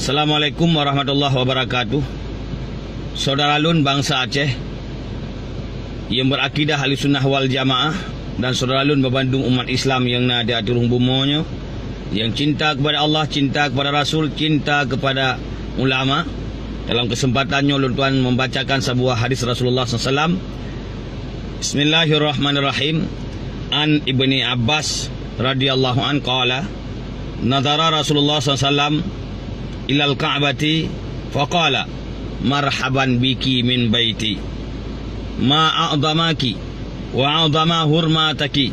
Assalamualaikum warahmatullahi wabarakatuh. Saudara Lun bangsa Aceh yang berakidah Ahlussunnah wal Jamaah dan saudara Lun berbandung umat Islam yang ada di turun bumonya, yang cinta kepada Allah, cinta kepada Rasul, cinta kepada ulama. Dalam kesempatannya Lun Tuan membacakan sebuah hadis Rasulullah SAW. Bismillahirrahmanirrahim. An Ibni Abbas radhiyallahu an qala nadhara Rasulullah SAW ilal Ka'bati faqala marhaban biki min baiti ma a'dhamaki wa a'dhama hurmataki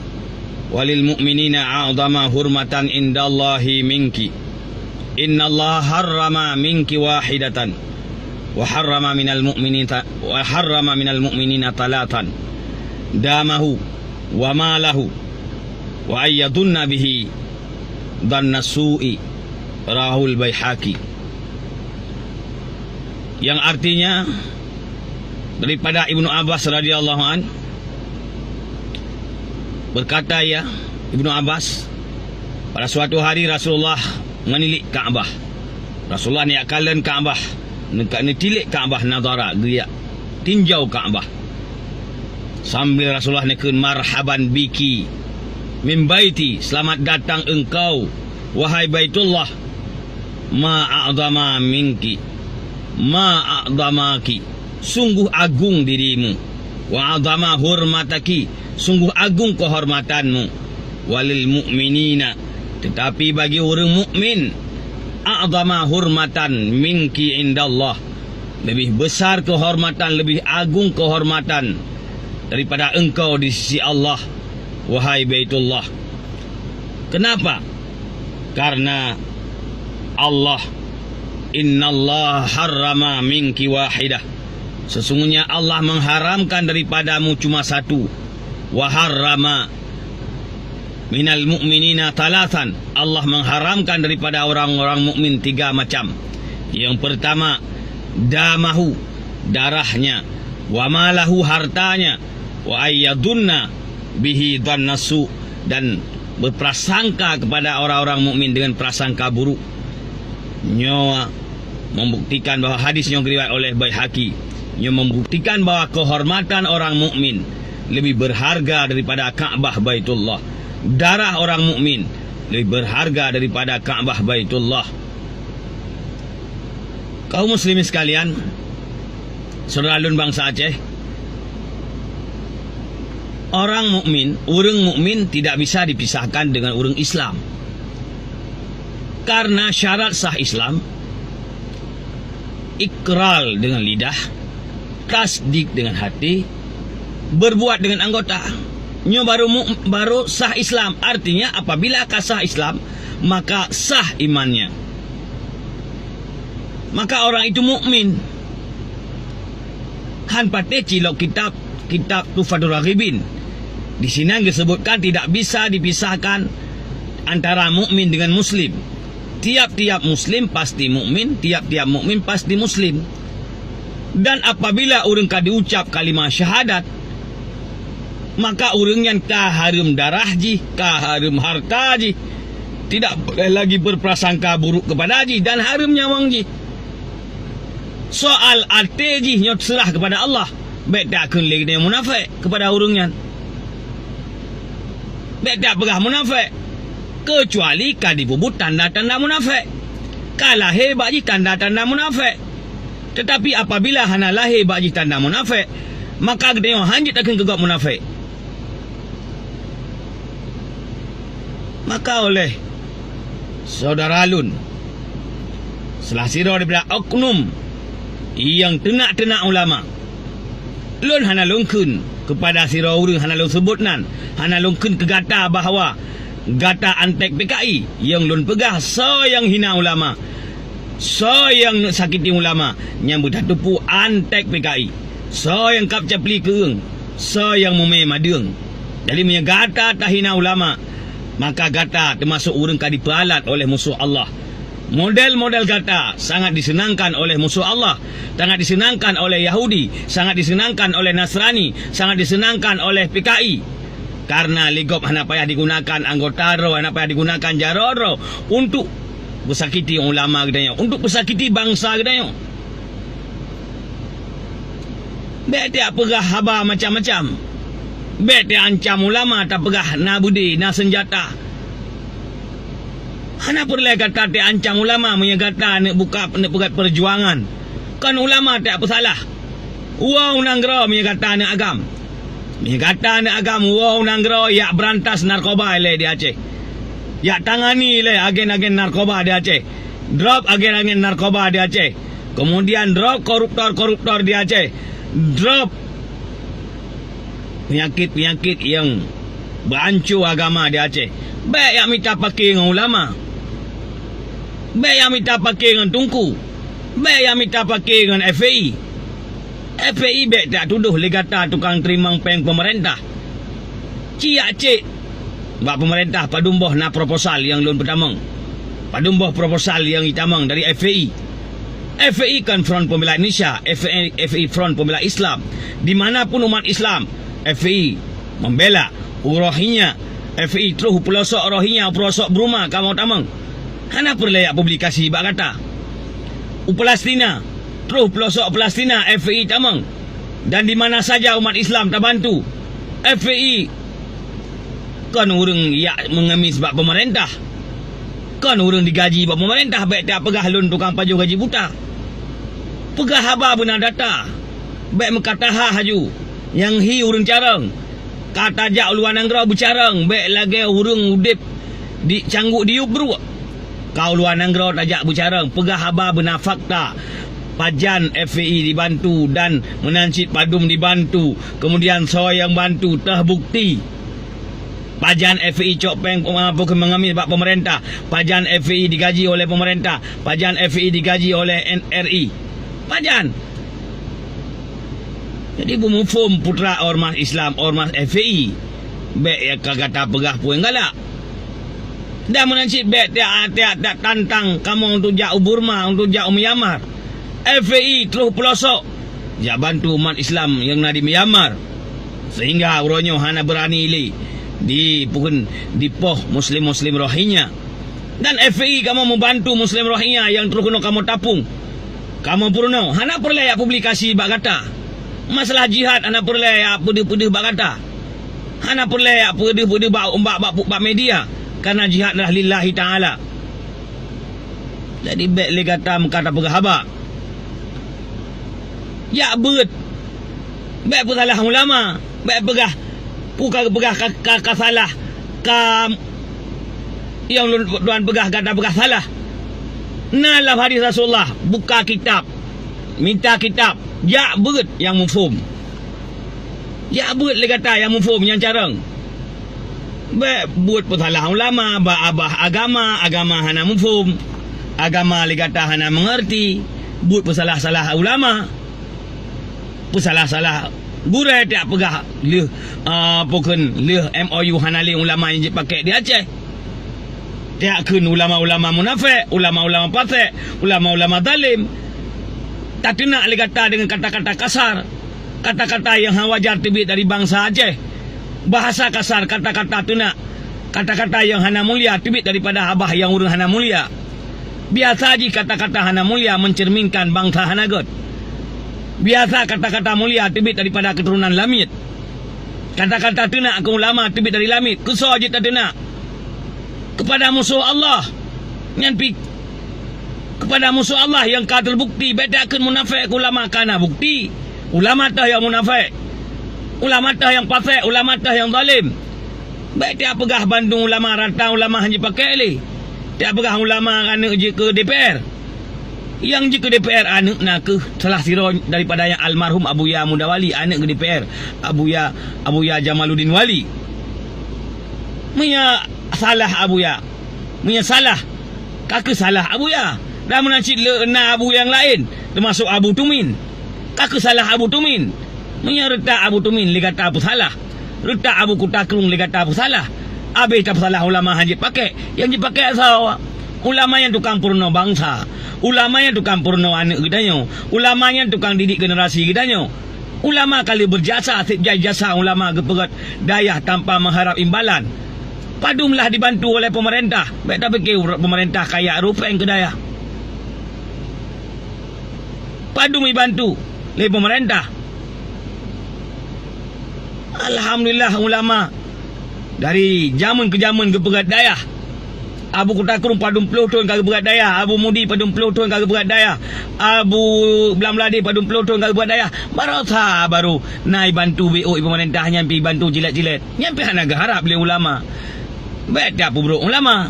walil mu'minina a'dhama hurmatan indallahi minki innallaha harrama minki wahidatan wa harrama minal mu'minina talatan damahu wa malahu wa ayyadunna bihi dhanna su'i rahul Baihaqi, yang artinya daripada Ibnu Abbas radhiyallahu an berkata, ya Ibnu Abbas, pada suatu hari Rasulullah menilik Kaabah. Rasulullah ni akalan Kaabah, ni tilik Kaabah, nazara dia tinjau Kaabah sambil Rasulullah nekun marhaban biki min baiti, selamat datang engkau wahai Baitullah, ma'a'dhama minki ma'a'dhamaki, sungguh agung dirimu, wa'a'dhama hurmataki, sungguh agung kehormatanmu, walil mu'minina, tetapi bagi orang mukmin, a'dhama hurmatan minki indallah, lebih besar kehormatan, lebih agung kehormatan daripada engkau di sisi Allah wahai Baitullah. Kenapa? Karena Allah, innallaha harrama minki wahidah, sesungguhnya Allah mengharamkan daripadamu cuma satu, wa harrama minal mu'minina talatan, Allah mengharamkan daripada orang-orang mukmin tiga macam. Yang pertama, damahu, darahnya, wa malahu, hartanya, wa ayyadunna bihi dhannasu, dan berprasangka kepada orang-orang mukmin dengan prasangka buruk. Nyawa membuktikan bahawa hadisnya diriwayat oleh Baihaqi, nyawa membuktikan bahawa kehormatan orang mukmin lebih berharga daripada Ka'bah Baitullah. Darah orang mukmin lebih berharga daripada Ka'bah Baitullah. Kaum muslimin sekalian, saudara Lun bangsa Aceh, orang mukmin, orang mukmin tidak bisa dipisahkan dengan orang Islam. Karena syarat sah Islam, ikrar dengan lidah, tasdik dengan hati, berbuat dengan anggota, baru sah Islam. Artinya apabila sah Islam, maka sah imannya, maka orang itu mukmin. Han pate cilok kitab Tufatul Raghibin, di sini disebutkan tidak bisa dipisahkan antara mukmin dengan muslim. Tiap-tiap muslim pasti mukmin, tiap-tiap mukmin pasti muslim. Dan apabila orang diucap kalimah syahadat, maka orang yang harum darah ji, harum harta ji, tidak boleh lagi berprasangka buruk kepada ji, dan harum nyawang ji. Soal ate ji nyot serah kepada Allah, baik tak akan lagi dia munafik kepada orangnya, baik tak pegah munafik, kecuali kadibubut tanda-tanda munafik. Kalau hebat ji tanda-tanda munafik. Tetapi apabila hana lahir bagi tanda munafik, maka dia hanjit akan kegak munafik. Maka oleh saudara Lun, selasiro daripada oknum yang tenak-tenak ulama, Lun hana lungkun kepada siro urang, hana lung sebutnan, hana lungkun kegata bahawa gata antek PKI yang Lun pegah so yang hina ulama, so yang sakiti ulama, nyambut hatupu antek PKI, so yang kap capli keung, so yang mume madung. Jadi punya gata tak hina ulama, maka gata termasuk urang kadi peralat oleh musuh Allah. Model-model gata sangat disenangkan oleh musuh Allah, sangat disenangkan oleh Yahudi, sangat disenangkan oleh Nasrani, sangat disenangkan oleh PKI. Karena ligop hana payah digunakan anggota ro, hana payah digunakan jaroro untuk bersakiti ulama gedanya, untuk bersakiti bangsa gedanya. Baik dia pegah haba macam-macam. Baik dia ancam ulama tak pegah na budi, na senjata. Hana perlu kata dia ancam ulama menyegata nak buka nak pegat perjuangan. Kan ulama tak apa salah. Wow nanggro menyegata nak agam. Menyegata nak agam wow nanggro ya berantas narkoba le di Aceh. Ya tangani le agen-agen narkoba di Aceh. Drop agen-agen narkoba di Aceh. Kemudian drop koruptor-koruptor di Aceh. Drop penyakit-penyakit yang berancur agama di Aceh. Baik yang minta pakai dengan ulama. Baik yang minta pakai dengan Tunku. Baik yang minta pakai dengan FAI. FAI baik tak tuduh legata tukang terimang peng pemerintah. Ciak cik bak pemerintah padumboh na proposal yang lun pertama. Padumboh proposal yang hitamang dari FAI. FAI kan Front Pembela Indonesia, FAI Front Pembela Islam. Dimanapun umat Islam, FAI membela Rohingya. FAI terus pelosok Rohingya, pelosok Burma, kamu tamang. Hana perlayak publikasi bak kata. Palestina, terus pelosok Palestina, FAI tamang. Dan di mana saja umat Islam tak bantu, FAI kan orang ya mengemis bak pemerintah. Kan orang digaji bak pemerintah, baik tak pegah lun tukang pajuh gaji buta. Pegah haba benar data. Baik mekatah haju. Yang hi urang carang. Kata jak luar nangrau bercarang. Baik lagi urang udip di cangguk diup beru. Kau luar nangrau tajak bercarang. Pegah haba benar fakta. Pajan FAI dibantu dan Menancit Padum dibantu. Kemudian saya yang bantu terbukti. Pajan FAI Cok Peng mengambil bak pemerintah. Pajan FAI digaji oleh pemerintah. Pajan FAI digaji oleh NRI. Pajan. Jadi bumufum putra ormas Islam, ormas FAI. Baik ya kata pegah pun galak. Dan Menancit baik tiap tantang kamu untuk jak Burma, untuk jak Myanmar. FAI terus pelosok. Jak bantu umat Islam yang nak di Myanmar. Sehingga uronyo hana berani li. Di poh Muslim-Muslim Rohingya. Dan FAI kamu membantu Muslim Rohingya yang terus kena kamu tapung. Kamu purno, hana perlu ya publikasi bak kata. Masalah jihad hana perlu ya pedih-pedih bak kata. Hana perlu ya pedih-pedih bak media. Karena jihad adalah lillahi ta'ala. Jadi baik le kata kata pegah haba. Ya berat. Baik pesalah ulama. Baik pegah. Pegah salah. Yang tuan pegah kata pegah salah. Nalah hadis Rasulullah, buka kitab, minta kitab, ya berat yang mufhum. Ya berat le kata yang mufhum yang carang. Buat pesalah ulama, abah agama hana mufhum. Agama le kata hana mengerti. Buat pesalah-salah ulama. Pesalah-salah burai tak pegah leh pokon leh MOU hana le ulama yang pakai di Aceh. Tak kun ulama-ulama munafik, ulama-ulama fasik, ulama-ulama zalim. Tak kena le kata dengan kata-kata kasar. Kata-kata yang wajar tibit dari bangsa Aceh. Bahasa kasar, kata-kata tuna. Kata-kata yang hana mulia tibit daripada abah yang urang hana mulia. Biasa je kata-kata hana mulia mencerminkan bangsa Hanagot. Biasa kata-kata mulia tibit daripada keturunan Lamit. Kata-kata tuna ke ulama tibit dari Lamit. Kusah je tak tuna. Kepada musuh Allah kepada musuh Allah yang kau terbukti bedakan munafik ulama kana bukti. Ulama tah yang munafik, ulama tah yang fasik, ulama tah yang zalim. Baik tiap pegah Bandung ulama rata ulama hanya pakai li. Tiap pegah ulama anak je ke DPR. Yang je ke DPR anak nak ke salah siro daripada yang almarhum Abuya Mudawali, anak ke DPR Abuya Jamaluddin Wali. Punya salah Abuya. Punya salah. Kakak salah Abuya. Dan Menancit na Abu yang lain. Termasuk Abu Tumin. Kakak salah Abu Tumin. Punya retak Abu Tumin. Dia kata apa salah. Retak Abu Kutakrung. Dia kata apa salah. Habis tak salah ulama hanya pakai. Yang dipakai asal. Ulama yang tukang purno bangsa. Ulama yang tukang purno anak gedanya. Ulama yang tukang didik generasi gedanya. Ulama kali berjasa. Setiap jasa ulama keperat dayah tanpa mengharap imbalan. Padumlah dibantu oleh pemerintah. Baik tak fikir pemerintah kaya rupeng ke daya. Padum dibantu oleh pemerintah. Alhamdulillah ulama dari zaman ke zaman ke berat daya. Abu Kutakrung padum pelutun kagak berat daya. Abu Mudi padum pelutun kagak berat daya. Abu Blamladi padum pelutun kagak berat daya. Baru naik bantu BO pemerintah nyampi bantu jilat-jilat. Nyampi hanaga harap beli ulama. Baik tak bro ulama.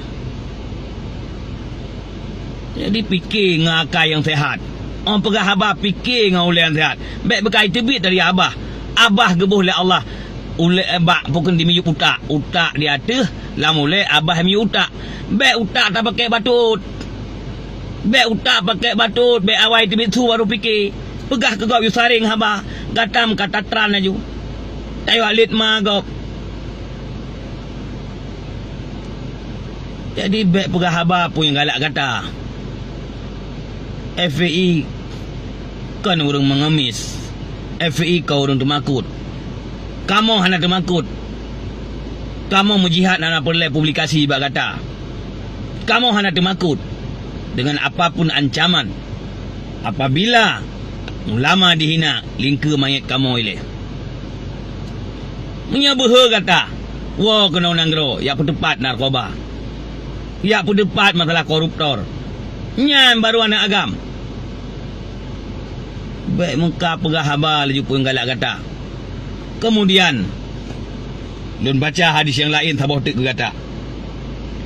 Jadi fikir dengan akal yang sehat. Orang pegah abah fikir dengan ulama yang sehat. Baik berkait tebit dari abah. Abah gebuh oleh Allah. Ulek abah pun dimiyuk utak. Utak di atas. Lama ulek abah miyuk utak. Baik utak tak pakai batut. Baik utak pakai batut. Baik awal tebit tu baru fikir. Pegah ke kau yusaring abah. Gatam kata tran aja. Tayo alit magok. Jadi baik pegah abah pun yang galak kata. FAI kan orang mengemis. FAI kau orang temakut. Kamu hanya temakut. Kamu mujihad hanya perlu publikasi bak kata. Kamu hanya temakut dengan apapun ancaman. Apabila ulama dihina, lingka mayat kamu ile. Menyabuh kata, wah kena nanggro, ya petepat narkoba. Ya petepat masalah koruptor. Nyan baru anak agam. Baik muka pegah haba laju pun galak kata. Kemudian lun baca hadis yang lain tabah tik kata.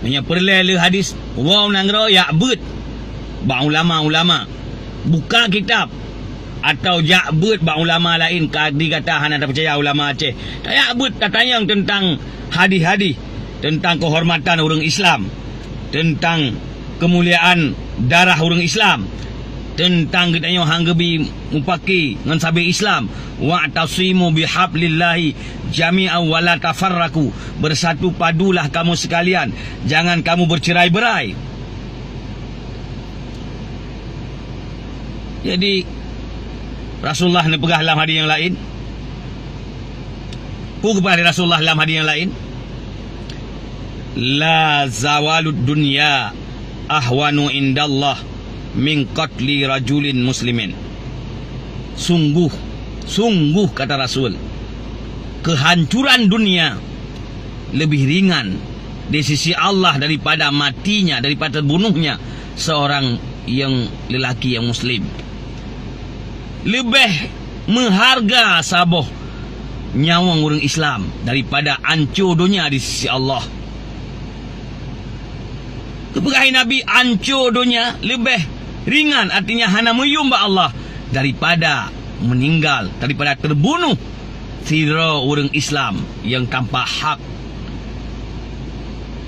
Hanya perlu hadis wow nanggro ya bet. Ba ulama-ulama buka kitab atau jak bet ba ulama lain kadi kata hana tak percaya ulama Aceh. Tak bet tanya tentang hadis-hadis tentang kehormatan orang Islam, tentang kemuliaan darah orang Islam, tentang kita yang hanggebi mupaki ngan sabi Islam wa tasimu bihablillahi jami'an wa la tafarraku, bersatu padulah kamu sekalian, jangan kamu bercerai-berai. Jadi Rasulullah ni pegah dalam hadis yang lain. Kepada Rasulullah dalam hadis yang lain, la zawalud dunya ahwanu indallah min qatli rajulin muslimin. Sungguh kata Rasul, kehancuran dunia lebih ringan di sisi Allah daripada matinya, daripada terbunuhnya seorang yang lelaki yang muslim. Lebih mengharga saboh nyawa orang Islam daripada hancur dunia di sisi Allah. Kepegahi Nabi, hancur dunia lebih ringan, artinya hana menyembah Allah daripada meninggal, daripada terbunuh sira orang Islam yang tanpa hak.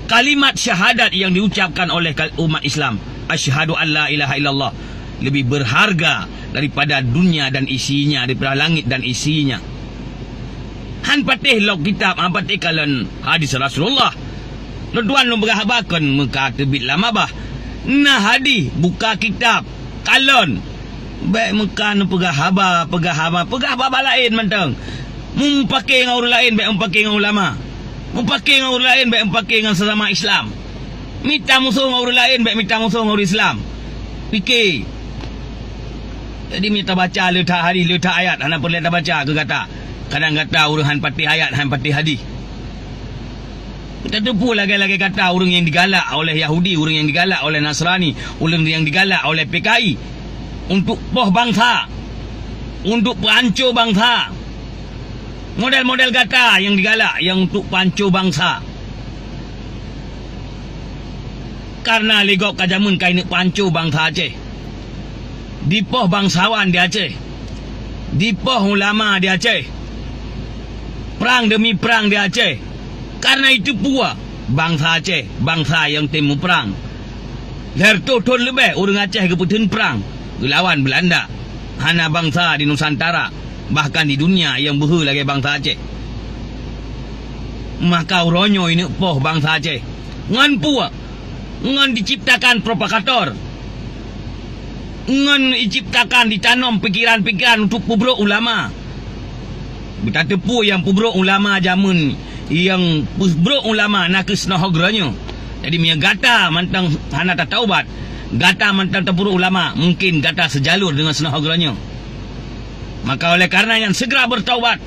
Kalimat syahadat yang diucapkan oleh umat Islam, asyhadu an la ilaha illallah, lebih berharga daripada dunia dan isinya, daripada langit dan isinya. Han patih log kitab, han patih kalan hadis Rasulullah. Tuan lu berhabakan muka tebit lama bah. Nah hadis buka kitab kalon. Baik muka nu pegah haba lain mentang. Mumpake dengan orang lain baik mumpake dengan ulama. Mumpake dengan orang lain baik mumpake dengan sesama Islam. Minta musuh dengan orang lain baik minta musuh dengan orang Islam. Fikir. Jadi minta baca letak hadis, letak ayat, hana perlu tak baca ke kata. Kadang kata orang han pati ayat, han pati hadis. Kita tepu lagi-lagi kata orang yang digalak oleh Yahudi, orang yang digalak oleh Nasrani, orang yang digalak oleh PKI untuk poh bangsa, untuk perancur bangsa. Model-model kata yang digalak yang untuk pancur bangsa. Karena legok kajamun kain pancur bangsa Aceh. Dipoh bangsawan di Aceh. Dipoh ulama di Aceh. Perang demi perang di Aceh. Karena itu pula bangsa Aceh, bangsa yang temu perang. Lertotun lebih orang Aceh keputusan perang lawan Belanda. Hana bangsa di Nusantara, bahkan di dunia yang behu lagi bangsa Aceh. Maka uronyo ini poh bangsa Aceh. Ngan pula, ngan diciptakan propagator. Ngan diciptakan, ditanam pikiran-pikiran untuk pubruk ulama. Kita tepu yang pubruk ulama jamun yang bro ulama nak kesna hogranyo. Jadi mia gata mantang hana tak taubat. Gata mantang tempuru ulama mungkin gata sejalur dengan senah hogranyo. Maka oleh karenanya segera bertaubat.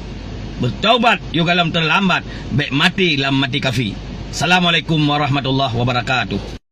Bertaubat juga dalam terlambat, baik mati dalam mati kafir. Assalamualaikum warahmatullahi wabarakatuh.